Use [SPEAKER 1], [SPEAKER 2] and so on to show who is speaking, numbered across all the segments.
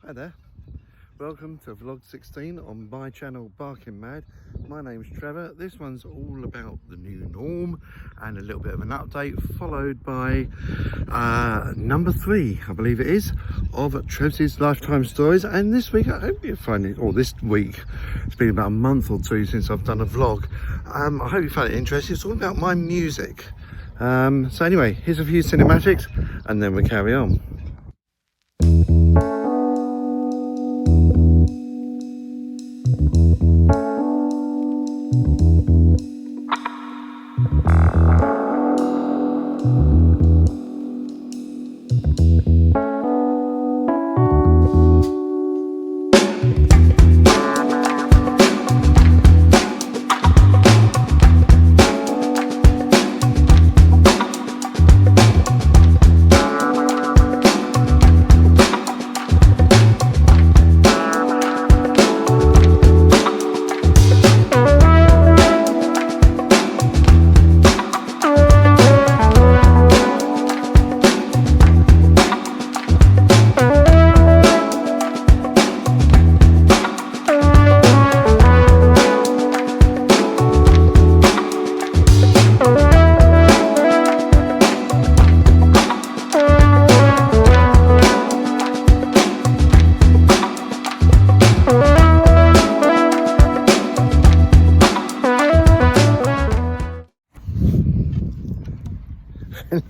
[SPEAKER 1] Hi there, welcome to vlog 16 on my channel Barking Mad. My name's Trevor. This one's all about the new norm and a little bit of an update, followed by number 3, I believe it is, of Trevsi's Lifetime Stories. And this week, I hope you find it, or this week, it's been about a month or two since I've done a vlog. I hope you find it interesting. It's all about my music. So anyway, here's a few cinematics and then we'll carry on.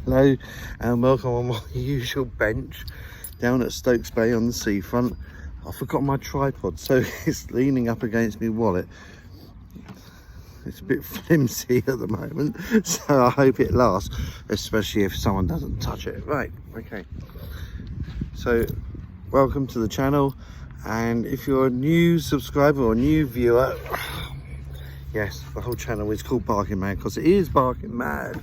[SPEAKER 1] Hello and welcome on my usual bench down at Stokes Bay on the seafront. I forgot my tripod, so it's leaning up against my wallet. It's a bit flimsy at the moment, so I hope it lasts, especially if someone doesn't touch it. Right, okay. So welcome to the channel, and if you're a new subscriber or new viewer, yes, the whole channel is called Barking Mad because it is Barking Mad.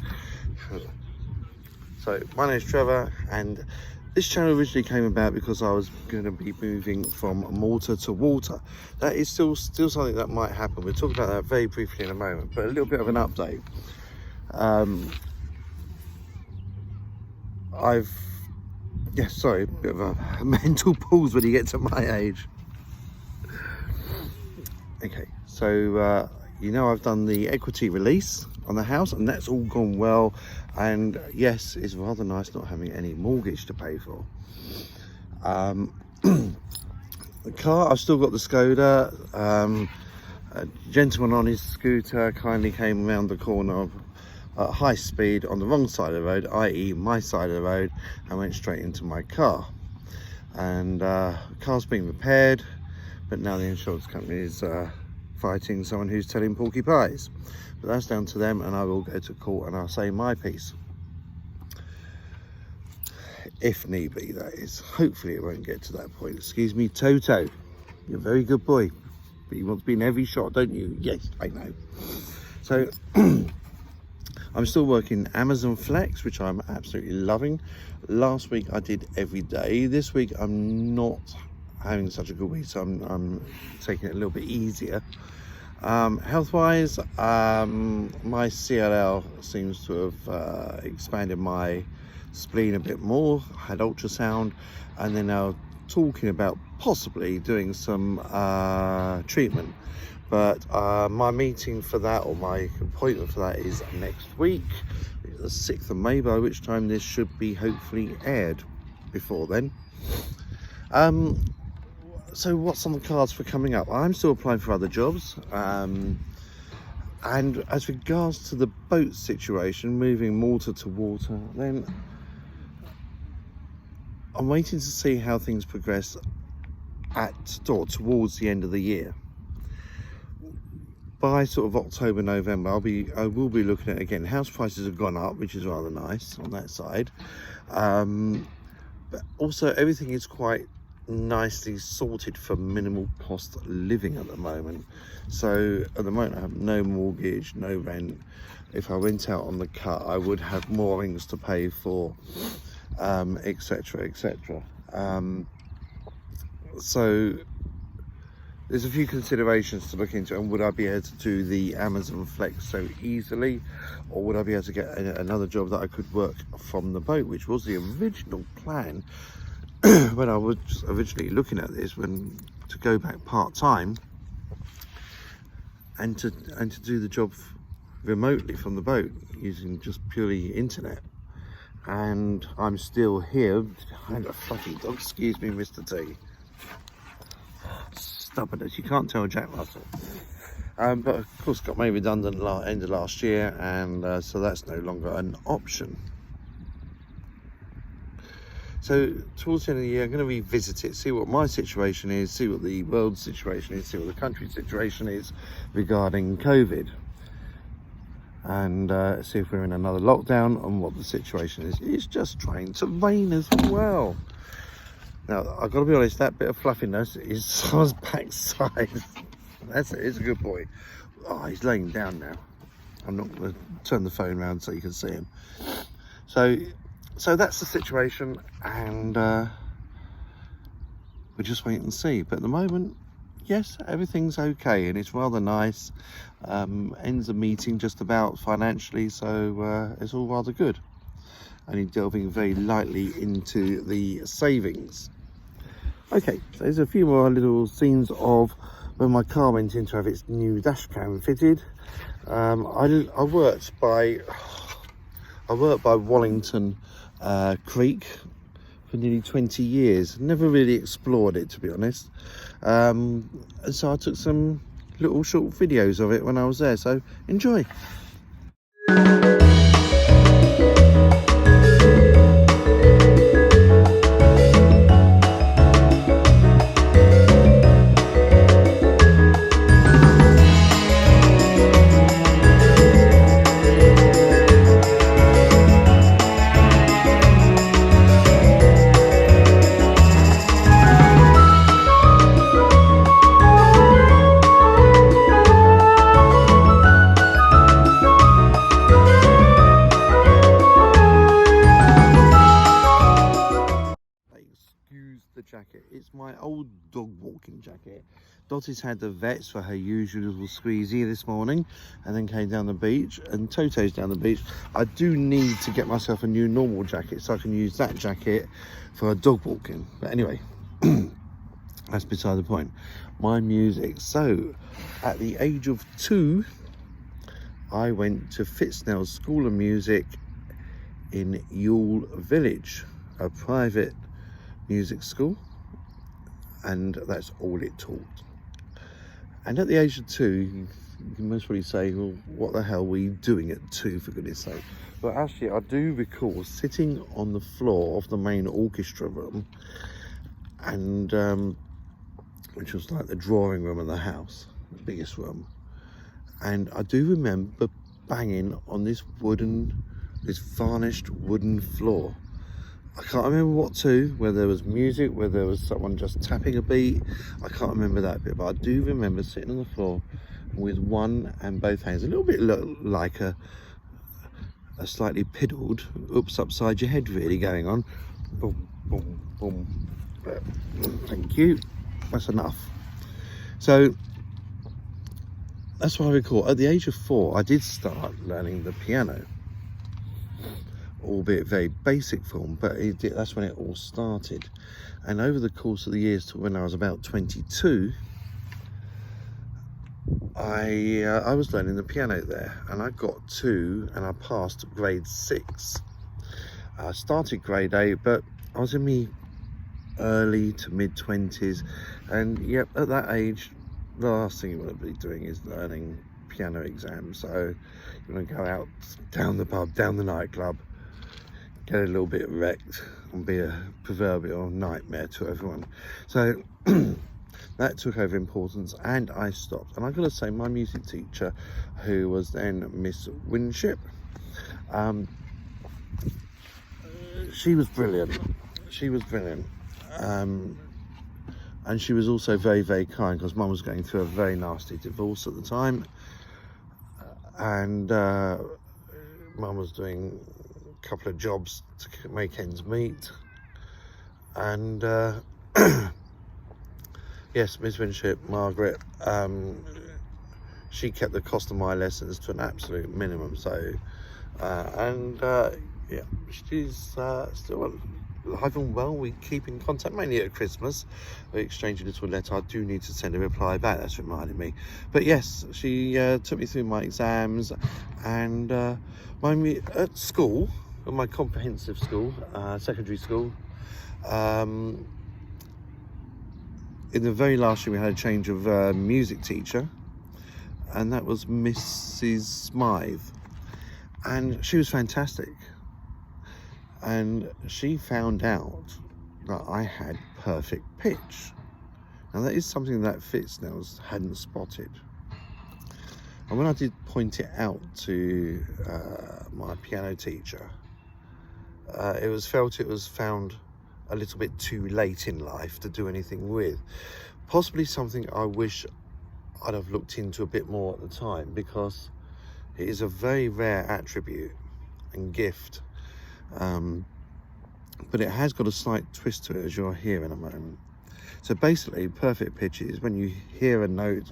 [SPEAKER 1] So my name is Trevor, and this channel originally came about because I was going to be moving from mortar to water. That is still something that might happen. We'll talk about that very briefly in a moment, but a little bit of an update. A bit of a mental pause when you get to my age. Okay, so you know, I've done the equity release on the house and that's all gone well, and yes, it's rather nice not having any mortgage to pay for. The car, I've still got the Skoda. A gentleman on his scooter kindly came around the corner at high speed on the wrong side of the road, i.e. my side of the road, and went straight into my car. And the car's being repaired, but now the insurance company is fighting someone who's telling porky pies. But that's down to them, and I will go to court and I'll say my piece. If need be, that is. Hopefully it won't get to that point. Excuse me, Toto. You're a very good boy. But you want to be in every shot, don't you? Yes, I know. So, I'm still working Amazon Flex, which I'm absolutely loving. Last week I did every day. This week I'm not having such a good week, so I'm taking it a little bit easier. Health-wise, my CLL seems to have expanded my spleen a bit more. I had ultrasound, and they're now talking about possibly doing some treatment. But my meeting for that, or my appointment for that, is next week, the 6th of May, by which time this should be hopefully aired before then. So what's on the cards for coming up? I'm still applying for other jobs, and as regards to the boat situation, moving mortar to water, then I'm waiting to see how things progress towards the end of the year. By sort of October, November, I will be looking at it again. House prices have gone up, which is rather nice on that side, but also everything is quite nicely sorted for minimal cost living at the moment. So at the moment I have no mortgage, no rent. If I went out on the cut, I would have moorings to pay for, etc, etc. So there's a few considerations to look into, and would I be able to do the Amazon Flex so easily, or would I be able to get another job that I could work from the boat, which was the original plan when I was originally looking at this, to go back part-time and to do the job remotely from the boat using just purely internet. And I'm still here. And a fluffy dog, excuse me, Mr. T. Stubbornness, you can't tell Jack Russell. But of course got made redundant end of last year, and so that's no longer an option. So towards the end of the year, I'm going to revisit it, see what my situation is, see what the world's situation is, see what the country's situation is regarding COVID, and see if we're in another lockdown and what the situation is. It's just trying to rain as well. Now, I've got to be honest, that bit of fluffiness is Sar's backside. That's it, he's a good boy. Oh, he's laying down now. I'm not going to turn the phone around so you can see him. So that's the situation, and we'll just wait and see. But at the moment, yes, everything's okay, and it's rather nice. Ends the meeting just about financially, so it's all rather good. Only delving very lightly into the savings. Okay, so there's a few more little scenes of when my car went in to have its new dash cam fitted. I worked by Wallington Creek for nearly 20 years. Never really explored it, to be honest. And so I took some little short videos of it when I was there. So enjoy. Jacket. It's my old dog walking jacket. Dottie's had the vets for her usual little squeezy this morning, and then came down the beach, and Toto's down the beach. I do need to get myself a new normal jacket so I can use that jacket for a dog walking. But anyway, that's beside the point. My music. So at the age of 2, I went to Fitznell's School of Music in Ewell Village, a private music school, and that's all it taught. And at the age of 2, you can most probably say, well, what the hell were you doing at 2, for goodness sake? But actually, I do recall sitting on the floor of the main orchestra room, and which was like the drawing room of the house, the biggest room, and I do remember banging on this varnished wooden floor. I can't remember what to, whether there was music, whether there was someone just tapping a beat. I can't remember that bit, but I do remember sitting on the floor with one and both hands, a little bit like a slightly piddled, oops, upside your head really going on. Boom, boom, boom. Thank you. That's enough. So that's what I recall. At the age of 4, I did start learning the piano, albeit very basic form, but that's when it all started. And over the course of the years to when I was about 22, I was learning the piano there, and I got to, and I passed grade 6. I started grade 8, but I was in my early to mid 20s, and yep, at that age, the last thing you want to be doing is learning piano exams. So you want to go out down the pub, down the nightclub, get a little bit wrecked, and be a proverbial nightmare to everyone. So that took over importance, and I stopped. And I've got to say, my music teacher, who was then Miss Winship, she was brilliant. She was brilliant. And she was also very, very kind, because Mum was going through a very nasty divorce at the time. And Mum was doing a couple of jobs to make ends meet. And yes, Miss Winship, Margaret, she kept the cost of my lessons to an absolute minimum. So, yeah, she's still alive and well. We keep in contact, mainly at Christmas. We exchange a little letter. I do need to send a reply back, that's reminding me. But yes, she took me through my exams, and at school, at my comprehensive school, secondary school, in the very last year we had a change of music teacher, and that was Mrs. Smythe, and she was fantastic. And she found out that I had perfect pitch. Now that is something that Fitznells hadn't spotted. And when I did point it out to my piano teacher, it was found a little bit too late in life to do anything with. Possibly something I wish I'd have looked into a bit more at the time, because it is a very rare attribute and gift. But it has got a slight twist to it, as you'll hear in a moment. So basically, perfect pitch is when you hear a note,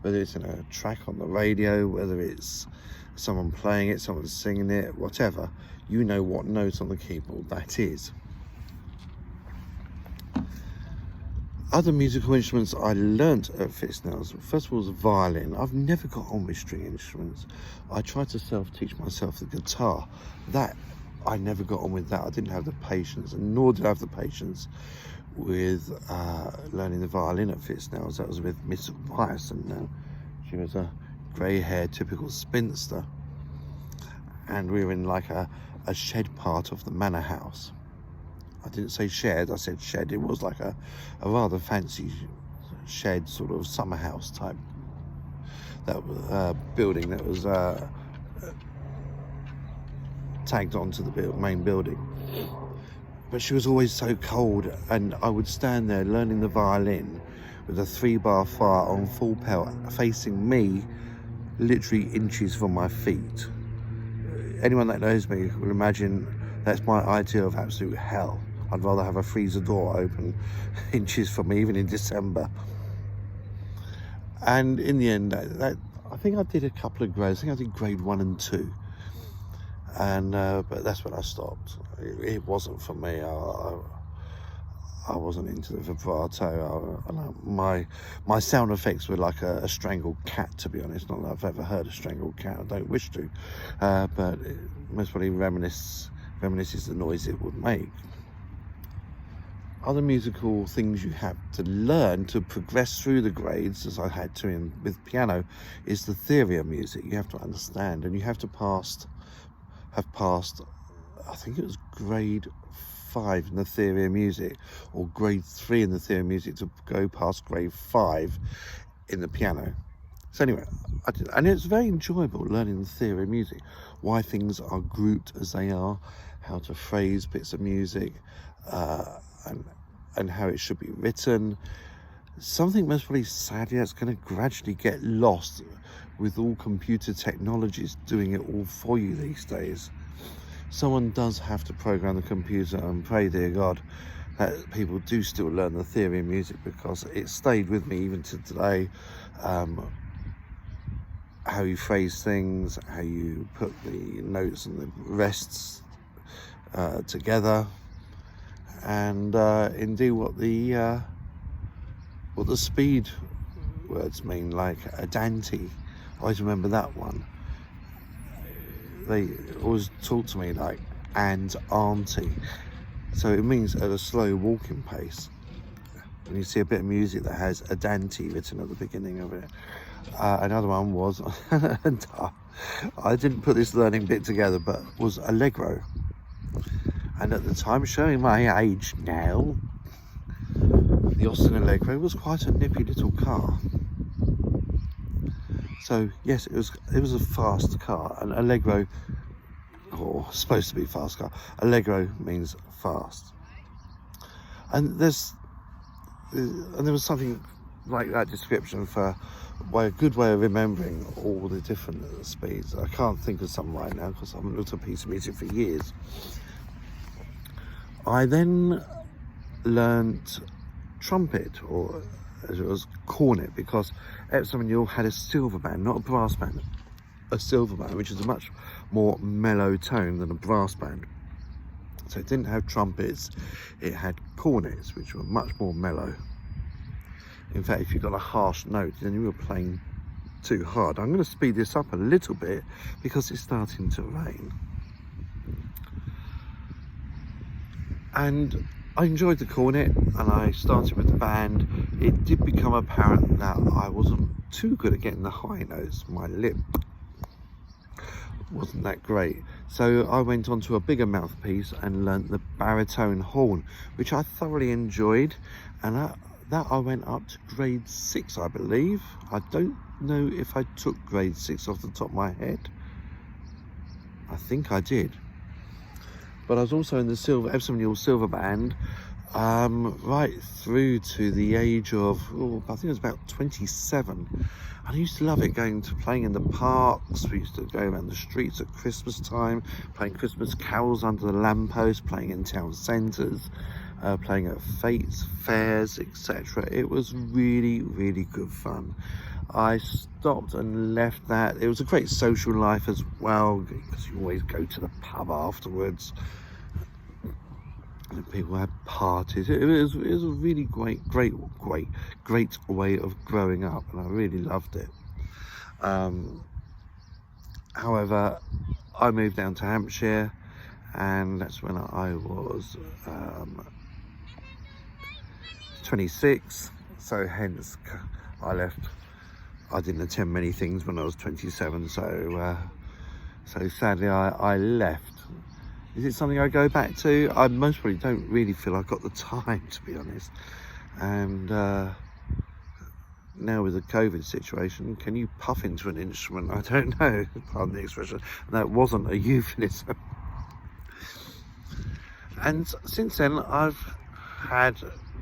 [SPEAKER 1] whether it's in a track on the radio, whether it's someone playing it, someone singing it, whatever, you know what note on the keyboard that is. Other musical instruments I learnt at Fitznells, first of all, was the violin. I've never got on with string instruments. I tried to self-teach myself the guitar. That, I never got on with that. I didn't have the patience, and nor did I have the patience with learning the violin at Fitznells. That was with Miss Ryerson now. She was a grey-haired, typical spinster. And we were in like a shed part of the manor house. I didn't say shed, I said shed. It was like a rather fancy shed, sort of summer house type building that was tagged onto the main building. But she was always so cold, and I would stand there learning the violin with a 3-bar fire on full pelt facing me, literally inches from my feet. Anyone that knows me will imagine that's my idea of absolute hell. I'd rather have a freezer door open inches from me, even in December. And in the end, I think I did a couple of grades. I think I did grade 1 and 2. And but that's when I stopped. It wasn't for me. I wasn't into the vibrato. My sound effects were like a strangled cat, to be honest. Not that I've ever heard a strangled cat. I don't wish to, but it most probably reminisces the noise it would make. Other musical things you have to learn to progress through the grades, as I had to with piano, is the theory of music. You have to understand, and you have to have passed, I think it was grade 5 in the theory of music, or grade 3 in the theory of music, to go past grade 5 in the piano. So anyway, and it's very enjoyable learning the theory of music, why things are grouped as they are, how to phrase bits of music, and how it should be written. Something most probably, sadly, that's going to gradually get lost with all computer technologies doing it all for you these days. Someone does have to program the computer, and pray, dear God, that people do still learn the theory of music, because it stayed with me even to today. How you phrase things, how you put the notes and the rests together, and indeed what the speed words mean, like andante. I always remember that one. They always talk to me like and auntie, so it means at a slow walking pace. When you see a bit of music that has andante written at the beginning of it. Another one was, and I didn't put this learning bit together, but was allegro. And at the time, showing my age now, the Austin Allegro was quite a nippy little car. So yes, it was a fast car, and Allegro, or supposed to be fast car. Allegro means fast. And there was something like that description for a good way of remembering all the different speeds. I can't think of some right now because I haven't looked at a piece of music for years. I then learnt trumpet, or as it was, cornet, because Epsom and Ewell had a silver band, not a brass band, a silver band, which is a much more mellow tone than a brass band. So it didn't have trumpets, it had cornets, which were much more mellow. In fact, if you got a harsh note, then you were playing too hard. I'm going to speed this up a little bit because it's starting to rain. And I enjoyed the cornet, and I started with the band. It did become apparent that I wasn't too good at getting the high notes. My lip wasn't that great. So I went on to a bigger mouthpiece and learnt the baritone horn, which I thoroughly enjoyed. And that I went up to grade 6, I believe. I don't know if I took grade 6 off the top of my head. I think I did. But I was also in the Epsom silver band right through to the age of, I think it was about 27. And I used to love it, playing in the parks. We used to go around the streets at Christmas time, playing Christmas carols under the lamppost, playing in town centres, playing at fetes, fairs, etc. It was really, really good fun. I stopped and left that. It was a great social life as well, because you always go to the pub afterwards. And people had parties. It was a really great way of growing up, and I really loved it. However, I moved down to Hampshire, and that's when I was 26. So hence I left. I didn't attend many things when I was 27, so sadly I left. Is it something I go back to? I most probably don't really feel I've got the time, to be honest. And now with the COVID situation, can you puff into an instrument? I don't know, pardon the expression. That wasn't a euphemism. And since then, I've had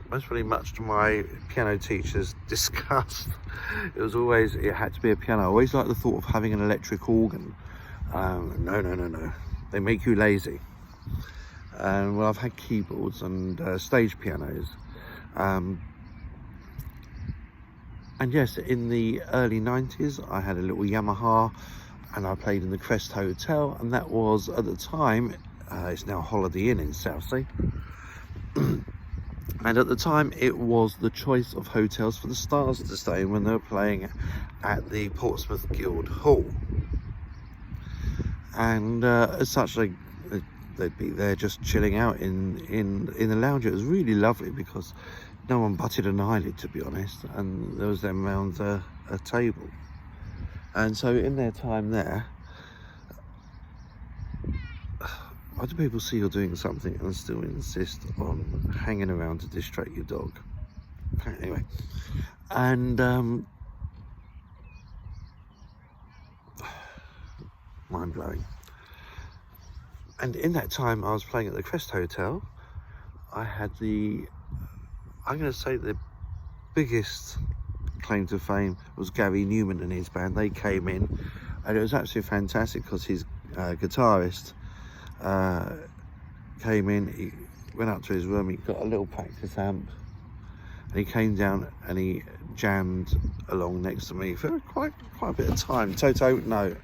[SPEAKER 1] most probably much to my piano teacher's disgust. It had to be a piano. I always liked the thought of having an electric organ. No. They make you lazy. Well, I've had keyboards and stage pianos. And yes, in the early 90s, I had a little Yamaha, and I played in the Crest Hotel, and that was, at the time, it's now Holiday Inn in Southsea. And at the time, it was the choice of hotels for the stars to stay in when they were playing at the Portsmouth Guild Hall. And as such, they'd be there just chilling out in the lounge. It was really lovely because no one butted an eyelid, to be honest, and there was them around a table. And so in their time there, why do people see you're doing something and still insist on hanging around to distract your dog? Anyway, and mind-blowing. And in that time I was playing at the Crest Hotel, I had I'm going to say the biggest claim to fame was Gary Newman and his band. They came in, and it was absolutely fantastic because his guitarist came in, he went up to his room, he got a little practice amp, and he came down and he jammed along next to me for quite a bit of time. Toto, no.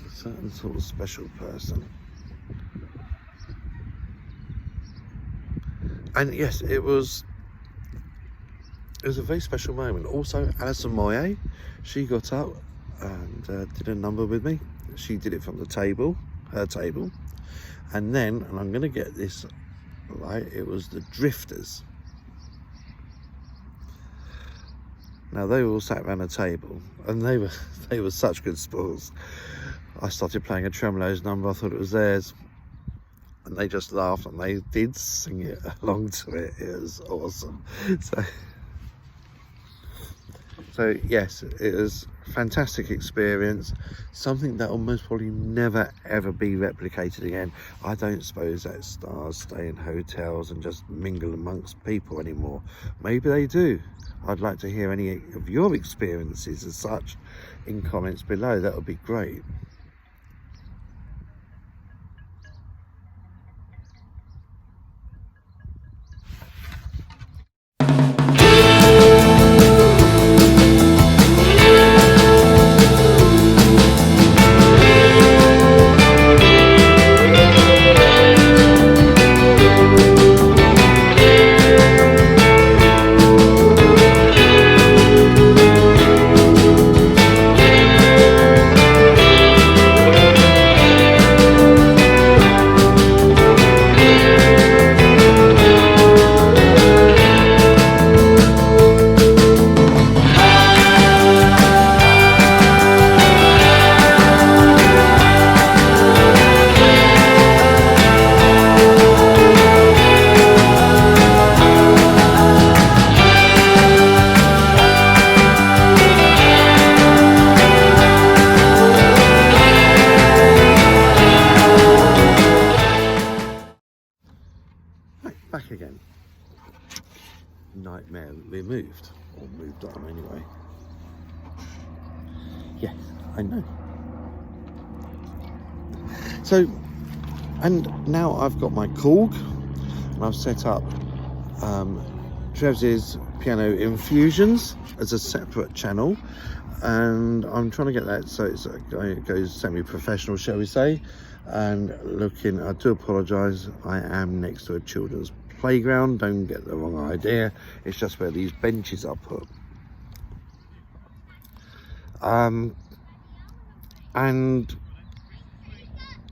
[SPEAKER 1] A certain sort of special person. And yes, it was a very special moment. Also, Alison Moyet, she got up and did a number with me. She did it from the table, her table, and then, and I'm going to get this right, it was the Drifters. Now they all sat around a table, and they were such good sports. I started playing a Tremolos number, I thought it was theirs, and they just laughed, and they did sing it along to it. It was awesome. So yes, it was a fantastic experience, something that will most probably never ever be replicated again. I don't suppose that stars stay in hotels and just mingle amongst people anymore. Maybe they do. I'd like to hear any of your experiences as such in comments below. That would be great. back again. Nightmare removed, or moved on anyway. Yes, I know. So, and now I've got my Korg, and I've set up Trevsi's Piano Infusions as a separate channel, and I'm trying to get that so it goes semi-professional, shall we say. And looking, I do apologise, I am next to a children's playground, don't get the wrong idea, it's just where these benches are put. And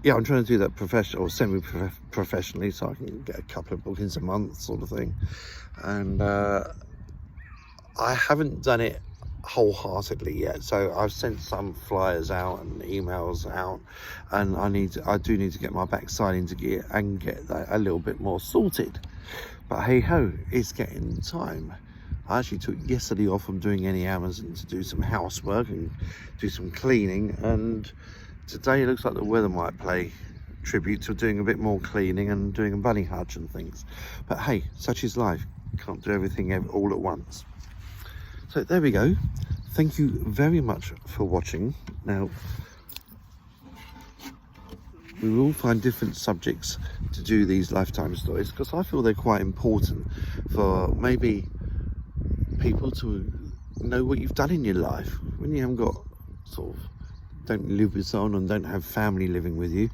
[SPEAKER 1] yeah, I'm trying to do that professional or semi-professionally, so I can get a couple of bookings a month sort of thing. And I haven't done it wholeheartedly yet, so I've sent some flyers out and emails out, and I do need to get my backside into gear and get that a little bit more sorted. But hey ho, it's getting time. I actually took yesterday off from doing any Amazon to do some housework and do some cleaning, and today it looks like the weather might play tribute to doing a bit more cleaning and doing a bunny hutch and things. But hey, such is life. Can't do everything all at once. So there we go. Thank you very much for watching. Now, we will find different subjects to do these lifetime stories, because I feel they're quite important for maybe people to know what you've done in your life when you haven't got don't live with someone and don't have family living with you.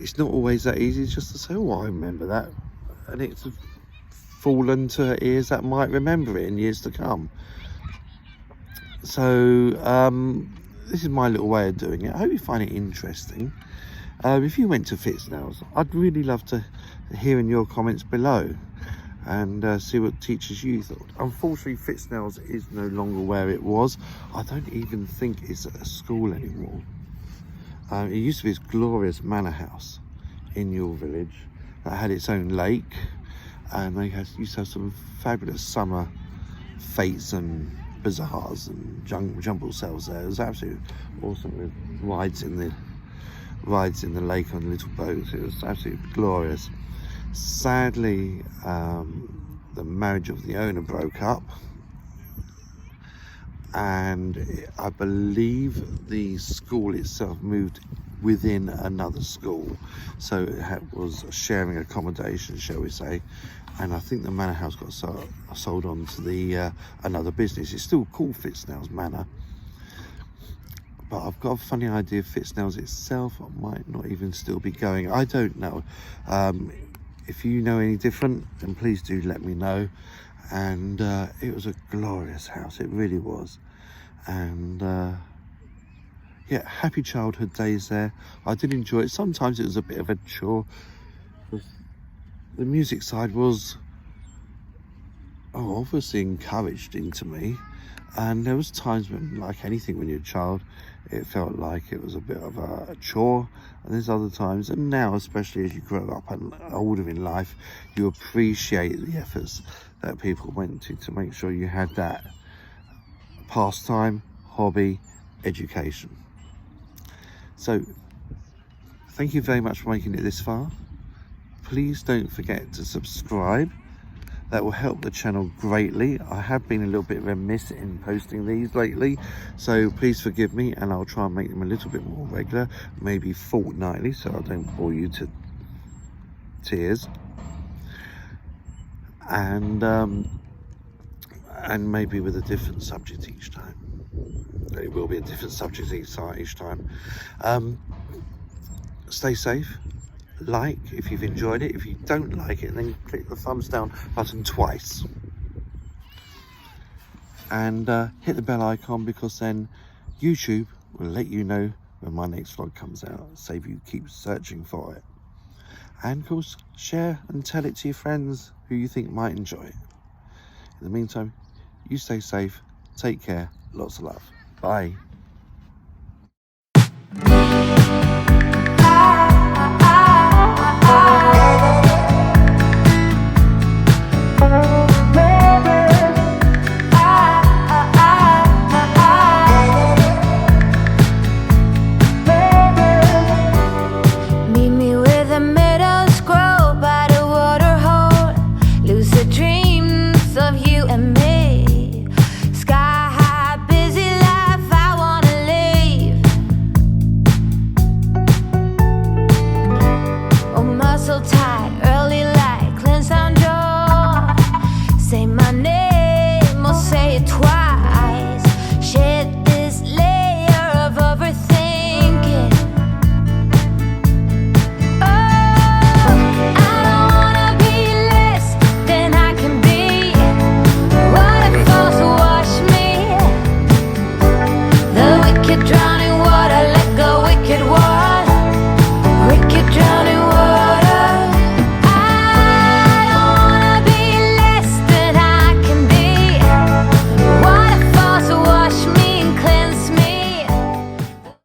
[SPEAKER 1] It's not always that easy just to say, oh, I remember that, and it's fallen to ears that might remember it in years to come. So this is my little way of doing it. I hope you find it interesting. If you went to Fitznails, I'd really love to hear in your comments below and see what teachers you thought. Unfortunately, Fitznails is no longer where it was. I don't even think it's at a school anymore. It used to be this glorious manor house in your village that had its own lake, and they used to have some fabulous summer fetes and bazaars and jumble sales there. It was absolutely awesome, with rides in the lake on little boats. It was absolutely glorious. Sadly, the marriage of the owner broke up, and I believe the school itself moved within another school, so it was sharing accommodation, shall we say. And I think the manor house got sold on to the another business. It's still called Fitznails Manor, but I've got a funny idea Fitznails itself might not even still be going. I don't know. If you know any different, then please do let me know. And it was a glorious house, it really was. And yeah, happy childhood days there. I did enjoy it. Sometimes it was a bit of a chore. The music side was obviously encouraged into me, and there was times when, like anything when you're a child, it felt like it was a bit of a chore. And there's other times, and now especially as you grow up and older in life, you appreciate the efforts that people went to make sure you had that pastime, hobby, education. So thank you very much for making it this far. Please don't forget to subscribe. That will help the channel greatly. I have been a little bit remiss in posting these lately, so please forgive me, and I'll try and make them a little bit more regular, maybe fortnightly, so I don't bore you to tears. And maybe with a different subject each time. It will be a different subject each time. Stay safe. Like if you've enjoyed it. If you don't like it, then click the thumbs down button twice, and hit the bell icon, because then YouTube will let you know when my next vlog comes out, save you keep searching for it. And of course, share and tell it to your friends who you think might enjoy it. In the meantime, you stay safe, take care, lots of love, bye.